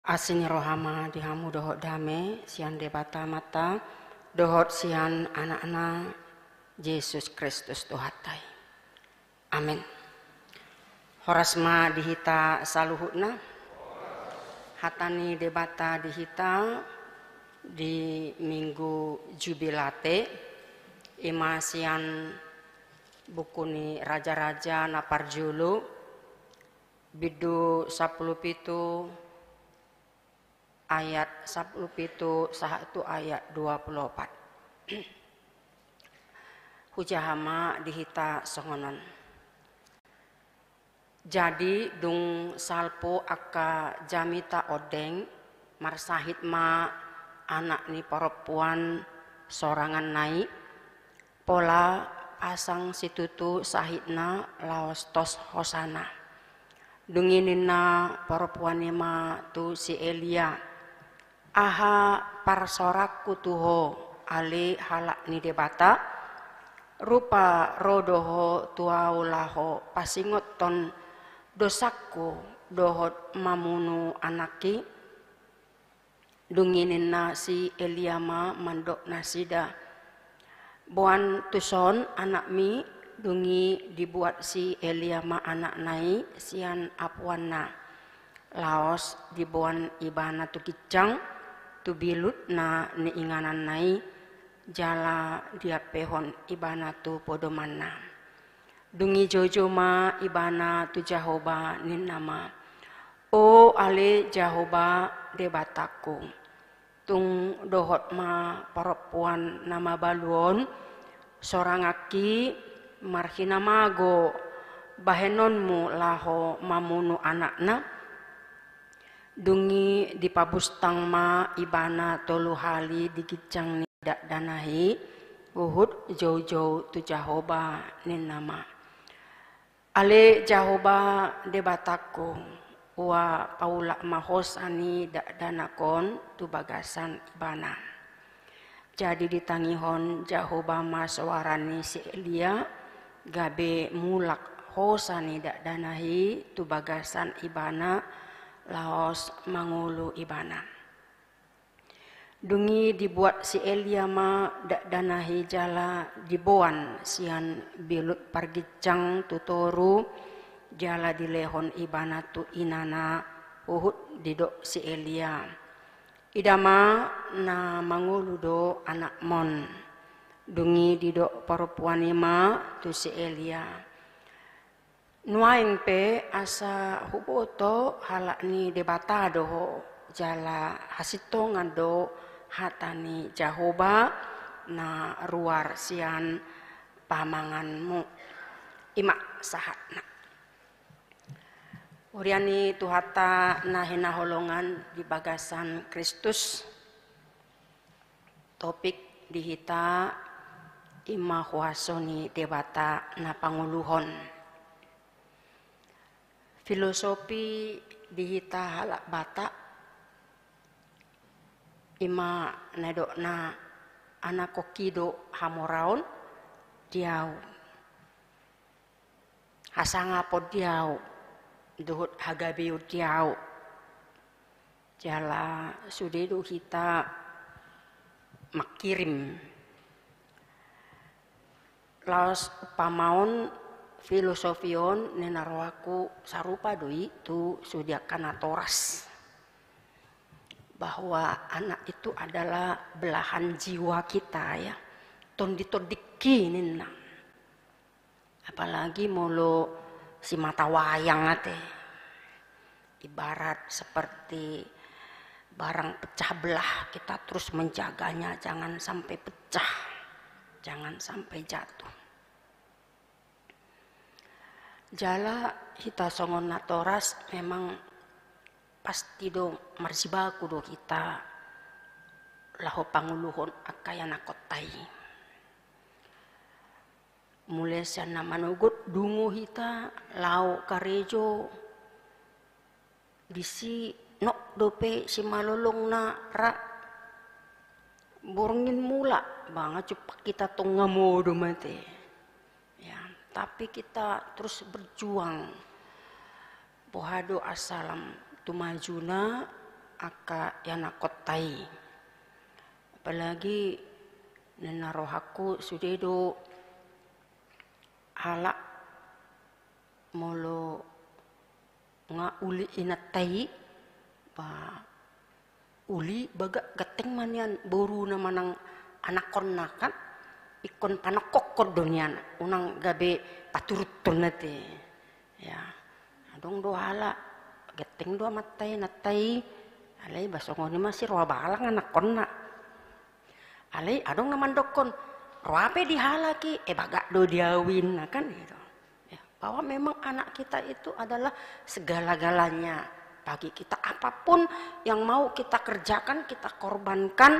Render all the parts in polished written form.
Asini rohama dihamu dohot dame sian debata mata dohot sian anak-anak Yesus Kristus Tuhatai. Amin. Horasma dihita saluhutna hatani debata dihita di minggu jubilate ima sian bukuni raja-raja naparjulu bidu 17 ayat 17 sahatu ayat 24. Hujahama dihita songonon. Jadi dung salpo aka jamita odeng marsahit ma anak ni perempuan sorangan naik pola pasang situtu sahitna laos tos hosana. Dunginina perempuan ma tu si Elia. Aha parsorak kutuho ali halak ni debata rupa rodoho tuaulaho pasingot ton dosaku dohot mamunu anaki dunginin nasi Eliama mandok nasida buan tuson anak mi dungi dibuat si Eliama anak nai sian apuana laos dibuan ibana tu kicang tu bilut na niinganan nai jala dia pehon ibana tu podomana dungi jojo ma ibana tu Jahoba nin nama o ale Jahoba debataku tung dohot ma perempuan nama baluon sorangaki marhina mago bahenonmu laho mamunu anakna dungi dipabustang ma ibana tolu hali dikicang nidak danahi uhud jauh-jauh tu Jahoba nin nama ale Jahoba debataku wa paula mahos ani dak danakon tu bagasan ibana jadi ditangihon Jahoba ma suarani si Elia gabe mulak hosani dak danahi tu bagasan ibana laos mangulu ibana dungi dibuat si Elia ma dak danahi jala dibuan sian bilut pargicang tutoru jala dilehon ibana tu inana uhud didok si Elia idama na mangulu do anak mon dungi didok perempuan ima tu si Elia nuaing pe asa huboto halak ni debata doho jala hasitongan do hatani Jahoba na ruar sian pamanganmu ima sahatna uriani tuhata nahina holongan di bagasan Kristus topik dihita ima huasoni debata na panguluhon filosofi dihita halak bata ima nedok na anak kokido hamoraon diau hasanga po diau duhut hagabiu diau jala sudedu kita makirim laos pamaon filosofion nenaroaku sarupa doi tu sudiakana toras bahwa anak itu adalah belahan jiwa kita ya tonditodiki nina apalagi molo si mata wayang ate ibarat seperti barang pecah belah kita terus menjaganya jangan sampai pecah jangan sampai jatuh jala hita songon natoras memang pasti do marsibaku do kita laho panguluhon akayana kotai mulai sana manugut dungu hita lau karejo disi nok dope si malolong na ra borongin mula banget cepat kita tonggamodo mate ya tapi kita terus berjuang pohado asalam tumajuna aka yana kotai. Apalagi nena rohaku sudedo halak molo nga uli inatai ba uli baga gateng manian boru na manang anakon nakan ikon panakokod donian unang gabe paturutun nate ya adong do hala gateng do matai natai alai basongoni masih roa balang anakon na alai adong naman dokon roape dihalaki baga do diawin nah kan gitu ya, bahwa memang anak kita itu adalah segala-galanya bagi kita, apapun yang mau kita kerjakan kita korbankan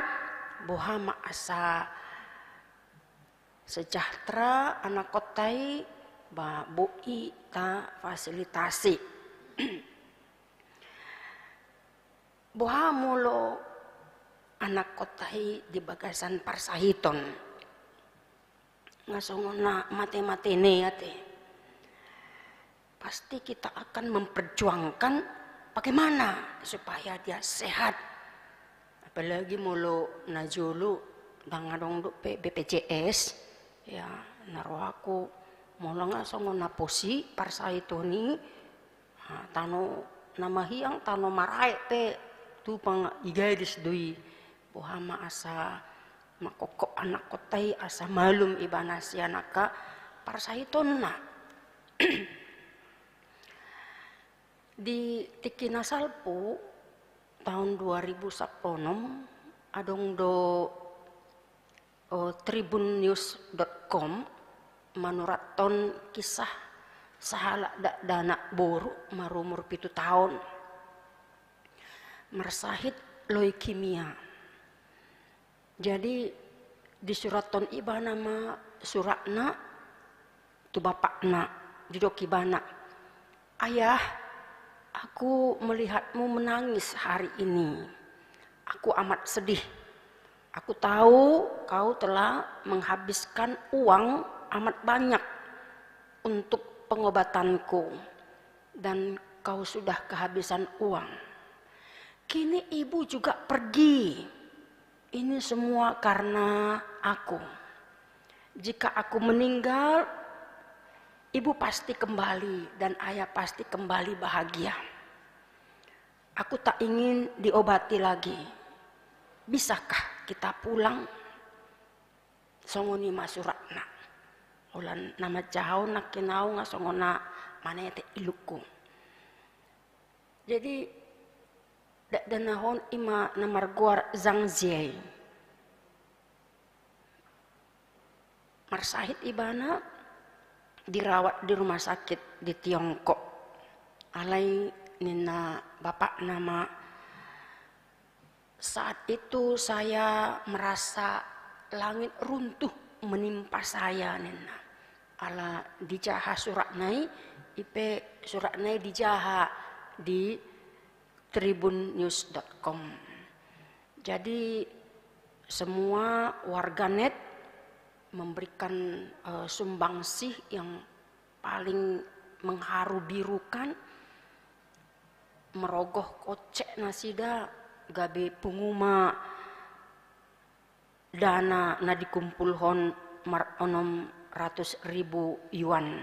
boha asa sejahtera anak kotai ba boi ta fasilitasi boha mulo anak kotai di bagasan parsahiton ngasongona mate-mate neate pasti kita akan memperjuangkan bagaimana supaya dia sehat, apalagi mulo najulu dangadong BPJS ya naruh aku mulo ngasongona posi parsahitoni tano nama hiang tano marai pe tu pang igaidis dui bohama asa makokok anak kotai asa malum ibanasi anaka parsahitonna di Tikina Salpu tahun 2010 adong do tribunnews.com manuraton kisah sahala dana boru marumur 7 tahun mersahit leukemia. Jadi di suraton ibana ma suratna tu bapakna di dokibana, ayah aku melihatmu menangis hari ini, aku amat sedih, aku tahu kau telah menghabiskan uang amat banyak untuk pengobatanku dan kau sudah kehabisan uang. Kini ibu juga pergi. Ini semua karena aku. Jika aku meninggal, ibu pasti kembali dan ayah pasti kembali bahagia. Aku tak ingin diobati lagi. Bisakah kita pulang? Songoni masurakna. Ulan nama jauh nak kinau ngasongona mana te iluku. Jadi danahon ima namarguar zangziai marsahit ibana dirawat di rumah sakit di Tiongkok alai nina bapak nama saat itu saya merasa langit runtuh menimpa saya nina ala dijaha suratnai ipe suratnai dijaha di tribunnews.com. Jadi semua warganet memberikan sumbangsih yang paling mengharu birukan, merogoh kocek nasida gabe penguma dana na dikumpulhon maronom 100.000 yuan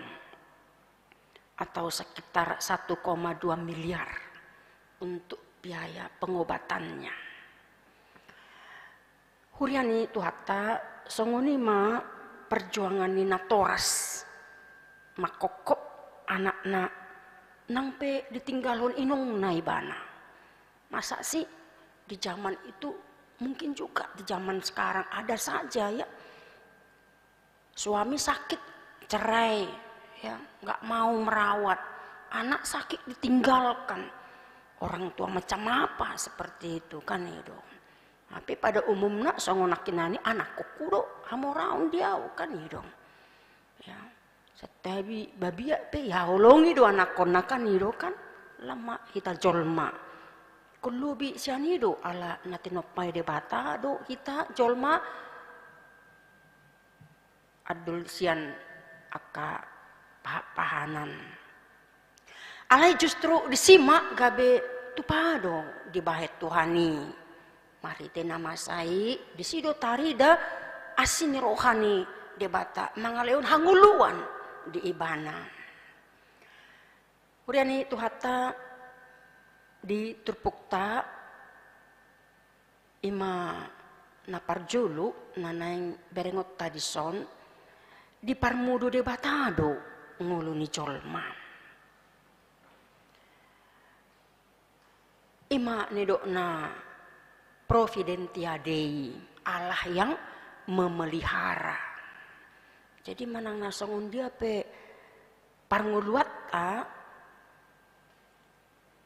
atau sekitar 1,2 miliar untuk biaya pengobatannya. Huriani tuhata songoni ma perjuangan nina toras makokok anakna nangpe ditinggalon inong naibana. Masa sih di zaman itu mungkin juga di zaman sekarang ada saja ya suami sakit cerai ya nggak mau merawat anak sakit ditinggalkan. Orang tua macam apa seperti itu kan itu. Tapi pada umumnya songonakinani anak kukudo hamoraun dia kan itu. Ya. Setabi babia pe ya holongi do anak konakan itu kan lama kita jolma. Kulubi siani do ala natinopai debata do kita jolma adul sian aka pahanan. Alai justru disimak gabe tupado di bahet Tuhani. Mari te nama sai di sido tarida asini rohani debata mangaleon hanguluan di ibana. Uriani tuhata di turpukta ima naparjulu nanaing berengot tadison di parmudo debatado nguluni colma. Ima nedokna providentia Dei, Allah yang memelihara. Jadi manang nasongun dia pe parnguluat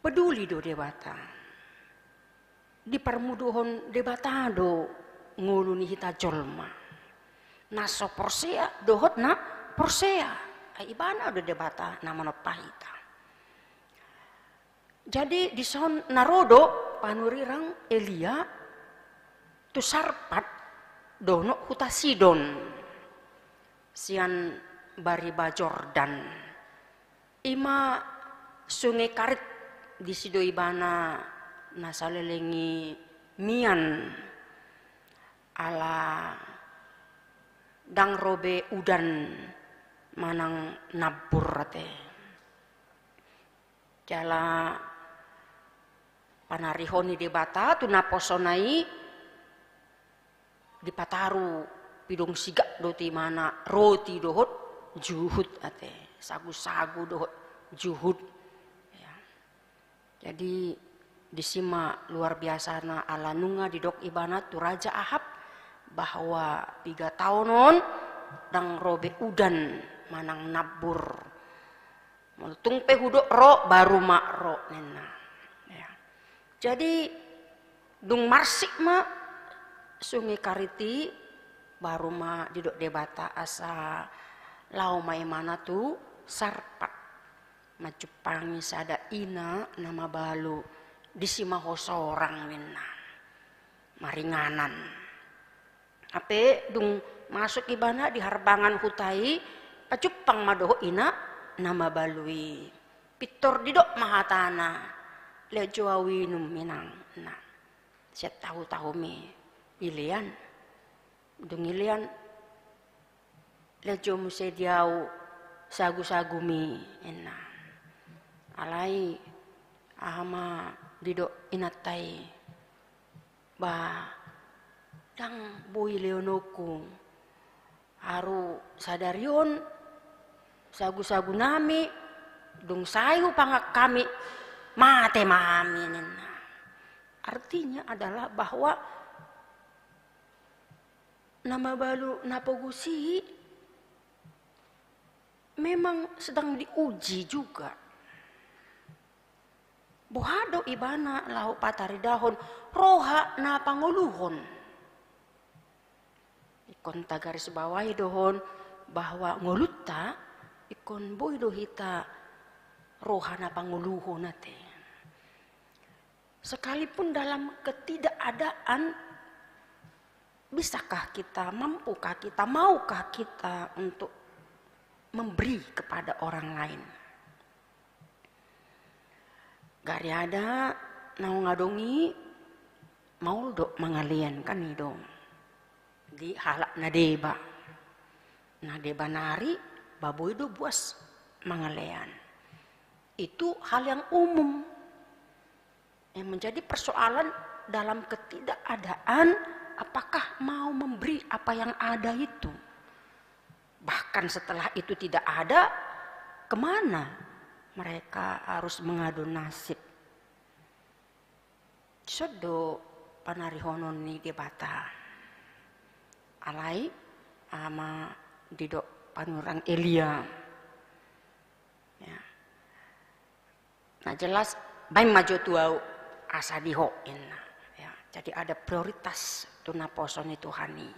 peduli do debata. Di parmuduhon debatado nguluni hita jolma. Naso porsea dohot na porsea. Ay ibana do debata namano pahita. Jadi di son narodo panurirang Elia tu sarpat dono huta Sidon sian bariba Jordan ima sungai karit di sido ibana nasalelengi mian ala dang robe udan manang nabur te jala panarihoni debata tu naposonai di pataru pidung sigak doti mana roti dohot juhud ate sagu-sagu dohot juhud ya. Jadi disima luar biasa na ala nunga di dok ibana tu Raja Ahab bahwa 3 tahunon dang robe udan manang nabur multung pehudok ro baru mak ro nena. Jadi dung marsik ma sungai kariti baru ma didok debata asa lau mai mana tu sarpat macupangi sada ina nama balu disima hosorang nena maringanan. Ape dung masuk ibana di harbangan hutai pacupang madoho ina nama balui pitor didok mahatana lejo awinum minang nah siat tahu mi ilian dung ilian lejo musediau sagu-sagu mi enak alai ahama didok inatai ba dang bui leonoku haru sadarion sagu-sagu nami dung sayu pangak kami mate mami nena. Artinya adalah bahwa nama balu napogusi memang sedang diuji juga. Bohado ibana lau patari dahon roha na panguluhon. Ikon tagaris bawahi dohon bahwa ngolutta ikon boy dohita roha na panguluhon nate. Sekalipun dalam ketidakadaan, bisakah kita, mampukah kita, maukah kita untuk memberi kepada orang lain? Gari ada nau ngadongi mau dok mangalian kan nih dong di halak nadeba nari baboy do buas mangalean itu hal yang umum. Yang menjadi persoalan dalam ketidakadaan, apakah mau memberi apa yang ada itu? Bahkan setelah itu tidak ada, kemana mereka harus mengadu nasib? Sodo panarihonon ni debata. Alai ama didok panurang Elia. Ya. Nah jelas baik maju tuau asa dihoin ya. Jadi ada prioritas tunaposoni Tuhani.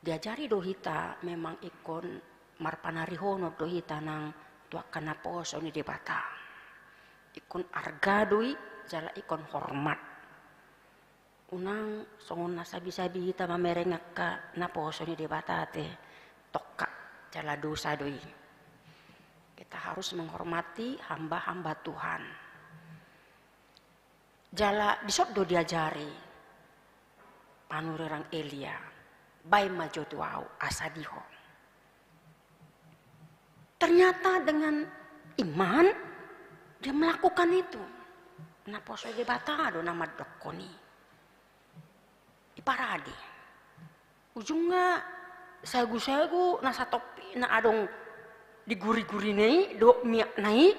Diajari dohita memang ikon marpanarihono dohita nang tuakana posoni debata. Ikon arga doi jala ikon hormat. Unang songon nasabi-sabi hita mamerengak ka naposoni debata te tokka jala dosa doi. Kita harus menghormati hamba-hamba Tuhan. jala disoddo diajari panurerang Elia bai maju tuau asadiho. Ternyata dengan iman dia melakukan itu. Napa so de batado nama dokoni. Iparadi. Ujungnya sagu-sagu nasa topi na adong diguri-guri nai do miak nai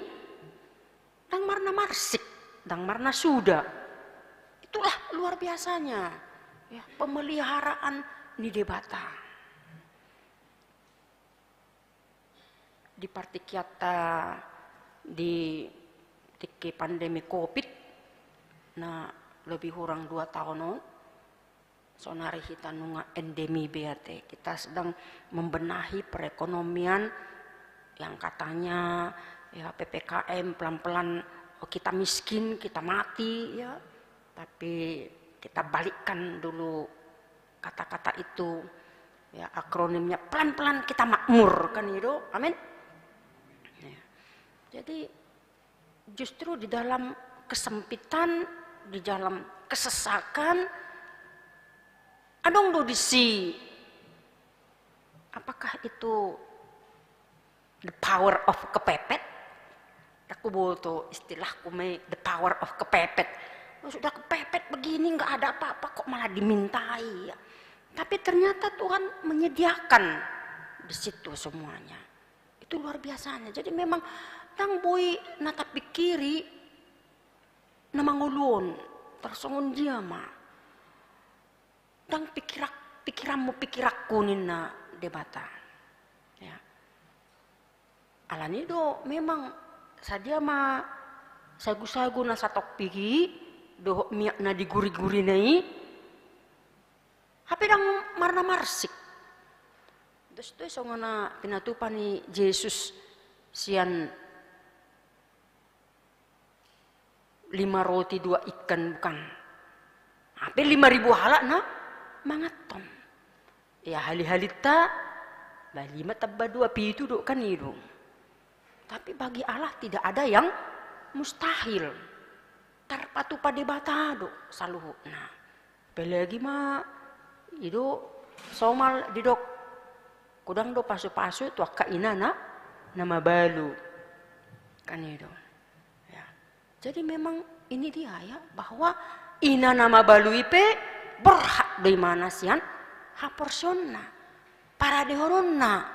dang marna marsik dang marna suda. Itulah luar biasanya ya, pemeliharaan di debata. Di partikiata di tiki pandemi COVID nah lebih kurang 2 tahun sonari kita nunga endemi BAT. Kita sedang membenahi perekonomian yang katanya ya PPKM pelan-pelan kita miskin, kita mati ya. Tapi kita balikkan dulu kata-kata itu ya, akronimnya pelan-pelan kita makmur kan itu. Amin. Ya. Jadi justru di dalam kesempitan, di dalam kesesakan adong do disi. Apakah itu the power of kepepet? Aku butuh istilahku the power of kepepet. Sudah kepepet begini nggak ada apa-apa kok malah dimintai ya. Tapi ternyata Tuhan menyediakan di situ semuanya. Itu luar biasanya. Jadi memang tang boy nata pikiri nama ngulun tersongon dia mah. Tang pikiranmu pikirakku nina debata. Ya. Alani do memang sadia mah sagu-sagu nasa tok pigi do miak na diguri-guri nai. Tapi dang marna marsik. Terus tu songana pinatupan ni Yesus sian 5 roti 2 ikan bukan. Tapi 5.000 halak na mangaton. Ya hali-halita bali tabba 2 pitu do kan itu. Tapi bagi Allah tidak ada yang mustahil. Tarpatu pada batado saluhuna. Pelagi mah itu somal didok kudang do pasu-pasu tuak kainana nama balu kan itu ya. Jadi memang ini dia ya bahwa ina nama balu ipe berhak dari mana sian haporsona para dehoronna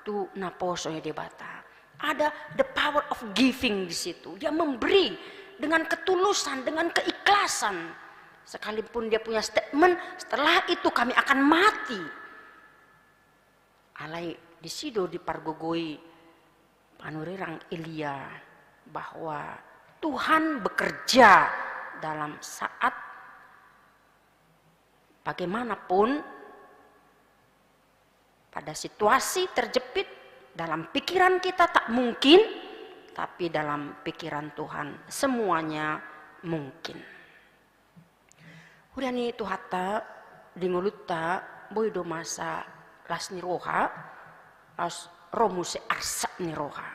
tu naposo ya debata ada the power of giving di situ. Dia memberi dengan ketulusan, dengan keikhlasan. Sekalipun dia punya statement, setelah itu kami akan mati. Alai disido dipargogoi panurirang Elia bahwa Tuhan bekerja dalam saat bagaimanapun pada situasi terjepit dalam pikiran kita tak mungkin, tapi dalam pikiran Tuhan semuanya mungkin. Huriani tuhata dingulutta boido masa las niroha las romuse arsa niroha.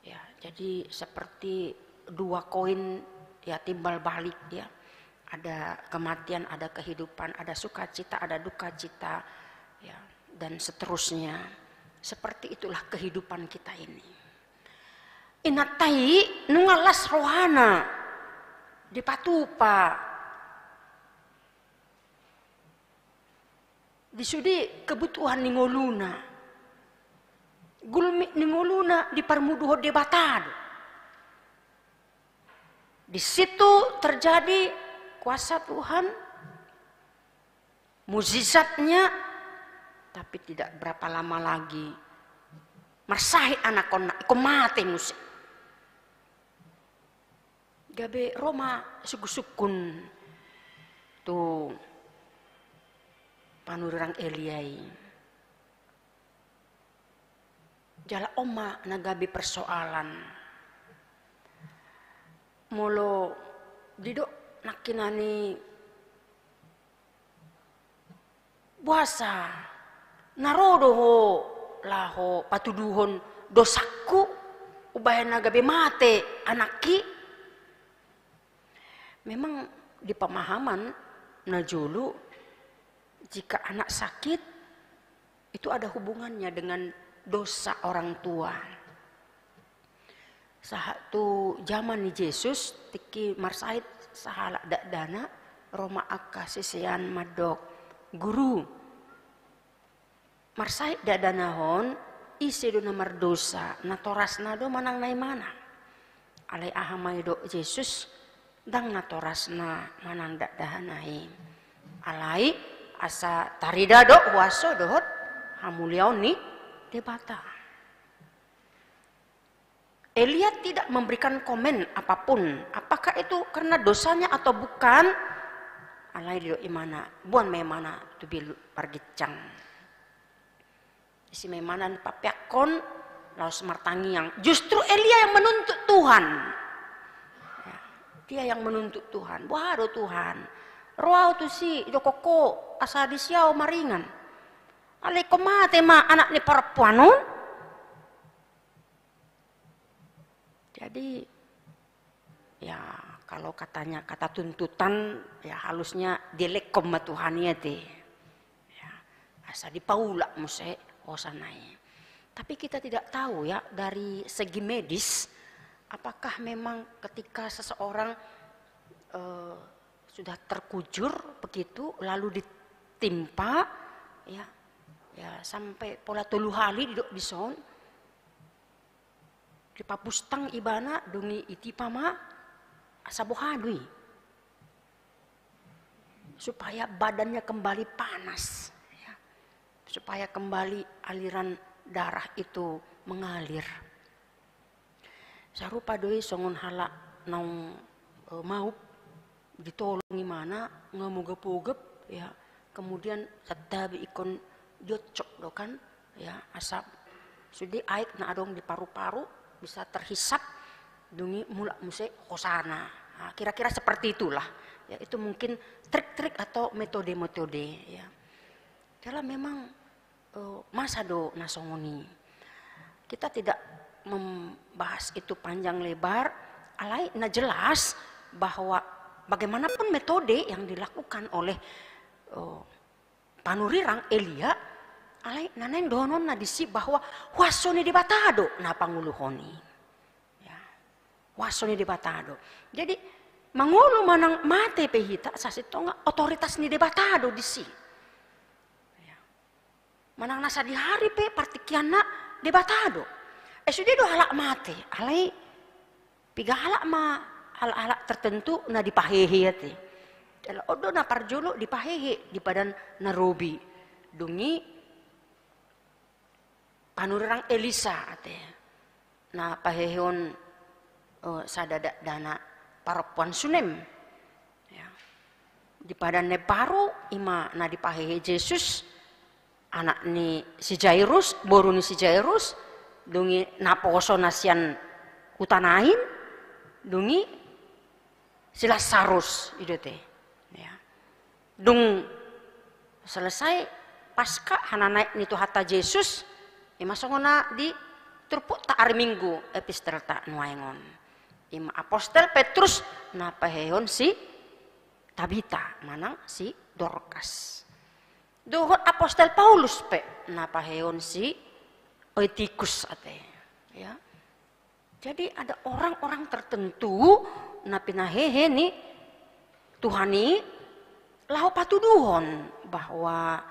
Ya, jadi seperti 2 koin ya timbal balik ya. Ada kematian, ada kehidupan, ada sukacita, ada duka cita ya, dan seterusnya. Seperti itulah kehidupan kita ini. Inatai nungalas rohana dipatupa disudi kebutuhan ningoluna gulmi ningoluna diparmuduho debatado. Di situ terjadi kuasa Tuhan, mukjizatnya, tapi tidak berapa lama lagi marsahi anak kona iko mati musik. Gabe Roma sugusukun tu panurang Eliai. Jala oma nagabi persoalan. Molo didok nakinani puasa narodo ho laho patuduhon dosaku ubahan nagabi mate anaki. memang di pemahaman najulu jika anak sakit itu ada hubungannya dengan dosa orang tua. Satu zaman ni Yesus tiki marsait sahala dana Roma akka sisian madok guru marsait dadanahon isi do namar dosa natorasna do manang nai mana alai ahamai do Yesus dang natorasna manang dadanai alai asa tarida do waso dohot hamuliau ni debata. Elia tidak memberikan komen apapun, apakah itu karena dosanya atau bukan. Alai dio imana, buan memana tu bilu pargicang. Isi memana papiakon, lalu semartangi yang justru Elia yang menuntut Tuhan. Ya, dia yang menuntut Tuhan. Wah, Tuhan. Roau tu si jokoko asa disiau maringan. Alai komate ma anak ni perempuan. Jadi ya kalau katanya kata tuntutan ya halusnya dilekom ma Tuhan ya teh. Ya, asa dipaula muse osanai. Tapi kita tidak tahu ya dari segi medis apakah memang ketika seseorang sudah terkujur begitu lalu ditimpa ya sampai pola telu hali didok bison di papustang ibana dungi iti pama asabohanui supaya badannya kembali panas ya. Supaya kembali aliran darah itu mengalir sarupa doi songon hala naung mau ditolongi mana ngamugep-ugep ya kemudian sadabi ikon diocok do kan ya asap sudi aik na adong di paru-paru bisa terhisap dungi mula muse hosana. Nah, kira-kira seperti itulah. Ya itu mungkin trik-trik atau metode-metode ya. Kalau memang masa do nasongoni. Kita tidak membahas itu panjang lebar, alai na jelas bahwa bagaimanapun metode yang dilakukan oleh panurirang Elia alai nanen donon na disi bahwa wasoni di batado na panguluhoni ya wasoni di batado jadi mangulu manang mate pehita sasitonga otoritas ni di batado disi ya manang nasa di hari pe partikiana di batado sudah do halak mate alai piga halak ma halak tertentu na dipahehe te dala odo na parjolo dipahehe di badan narobi dungi panurang Elisa ate na pahehon sadada dana parapuan sunem ya di padan ne paru ima na dipahehe Yesus anak ni si Jairus boru ni si Jairus dungi naposo nasian hutanain dungi si Lazarus itu teh ya dung selesai pasca hana naik nitu hatta Yesus ima songona di turput ta hari minggu epistel ta nuaengon ima apostel Petrus na pahehon si Tabita manang si Dorcas dohot apostel Paulus pe na pahehon si Eutychus ate ya jadi ada orang-orang tertentu na pinahehe ni Tuhani lau patuduhon bahwa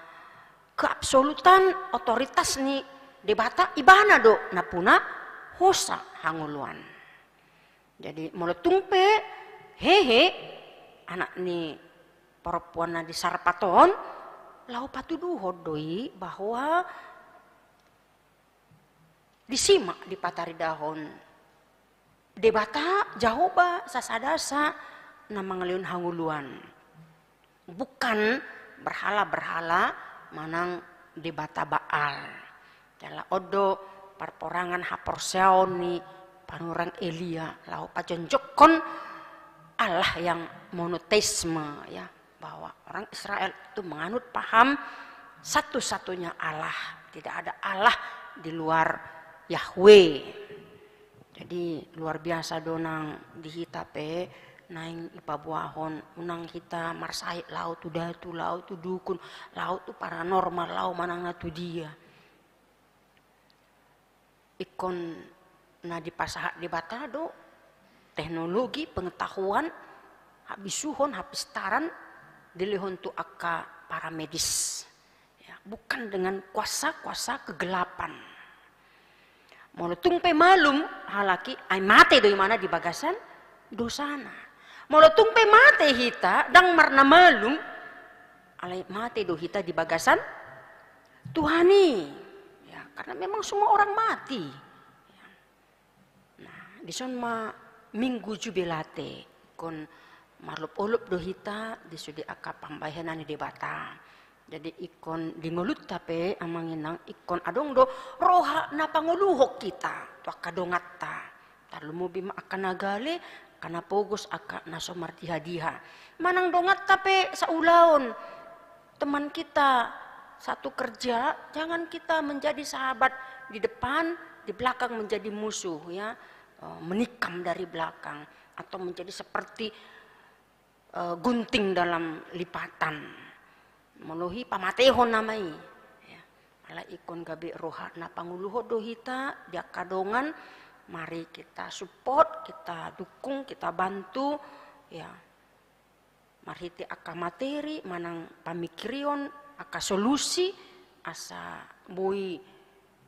keabsolutan otoritas ni debata ibana do napuna hosa hanguluan. Jadi meletung pe hehe anak ni perempuan na di Sarpaton lau patuduh doi bahwa disimak di patari dahon debata jahoba sasadasa na mangaliun hanguluan bukan berhala-berhala manang debata Baal. Jala odo parporangan haporseon ni panurang Elia lau pajonjokon Allah yang monoteisme ya bahwa orang Israel itu menganut paham satu-satunya Allah tidak ada Allah di luar Yahweh. Jadi luar biasa donang dihitape naing ipabuahon unang kita marsait laut tu datu laut tu dukun laut tu paranormal laut manang na tu dia ikon na dipasahak di batado teknologi pengetahuan habisuhon hapistaran dilihon tu akka para medis ya, bukan dengan kuasa-kuasa kegelapan molotung pe malum halaki ay mate do mana di bagasan dosana molotung pe mate hita dang marna malum alay mate do hita di bagasan Tuhani ya karena memang semua orang mati ya. Nah dison ma minggu jubilate kon marlup-olup do hita disudi aka pambayanan di bata jadi ikon di ngulut tape amanginang ikon adong do roha na panguluhok kita tu akadongat ta tarlumubi ma akan nagale kana pogos aka nasomar diha manang dongat tape sa ulaon teman kita satu kerja jangan kita menjadi sahabat di depan di belakang menjadi musuh ya menikam dari belakang atau menjadi seperti gunting dalam lipatan meluhi pamatehon namai ya ala ikon gabe roha na panguluho do hita dia kadongan mari kita support kita dukung kita bantu ya marhiti aka materi manang pamikirion aka solusi asa bui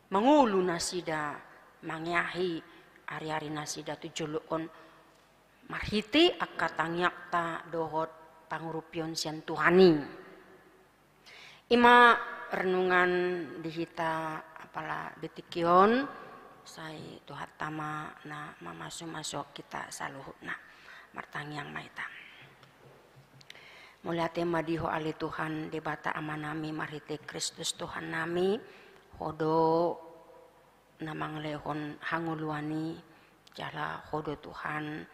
mangulu nasida mangyahi ari-ari nasida tujulukon marhiti aka tangyakta dohot pangurupion sian Tuhani ima renungan dihita apalah detikion sai tuhat tama na masuk kita saluhutna martangyang maita mulia tema diho ali Tuhan debata amanami marhite Kristus Tuhan nami hodo namang lehon hanguluani jala hodo Tuhan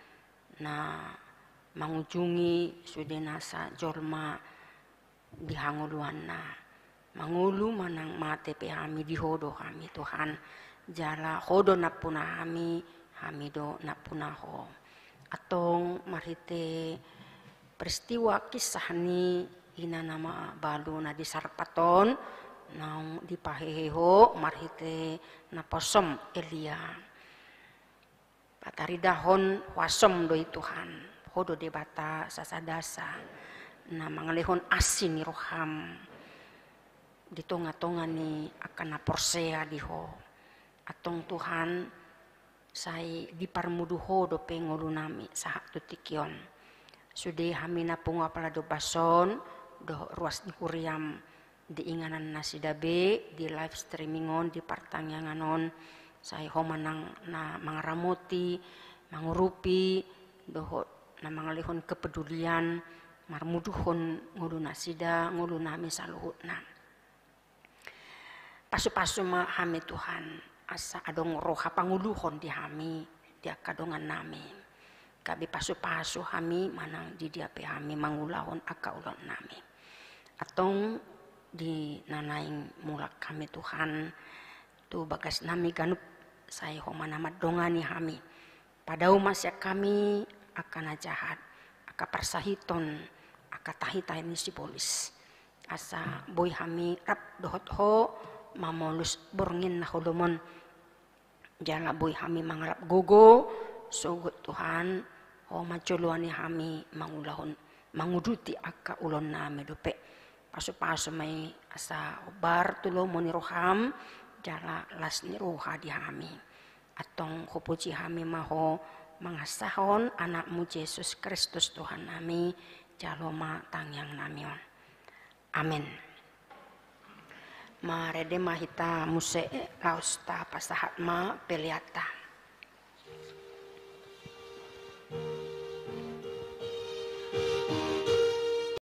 na mangujungi sudenasa jorma dihanguluan na mangulu manang mate pe hami dihodo kami Tuhan jala hodo napuna hami do napuna ho atong marhite peristiwa kisah ni ina nama balu na di sarpaton naung di paheho marhite naposom Elia patari dahon wasom doi Tuhan hodo debata sasadasa na mangalehon asin ni roham di tonga-tonga ni akan naporsea diho atong Tuhan sai di parmuduho do pengolu nami sahak tutikion sude hamina punga pala do bason do ruas di kuriam di inganan nasidabe di live streamingon di partangyanganon sai homanang na mangaramuti mangurupi doho na mangalehon kepedulian marmuduhon ngulu nasida ngulu nami saluhutna pasu-pasu ma hami Tuhan asa adong roha panguluhon di hami dia kadongan nami kabi pasu-pasu hami manang di dia pe hami mangulahon aka ulon nami atong di nanaing mulak kami Tuhan tu bagas nami ganup sai homana madongani hami padau masya kami akan jahat aka persahiton katahitai ni si polis asa boy hami rap dohot ho mamolus borngin na holomon jala boy hami mangalap gogo sugut Tuhan ho maculuani hami mangulahon manguduti aka ulon nami dope pasu-pasu may asa obar tulo mo ni roham jala las ni roha di hami atong hupuji hami maho mangasahon anakmu Yesus Kristus Tuhan nami jaloma tangyang namion. Amin. Marede mahita muse lausta pasahat ma peliata.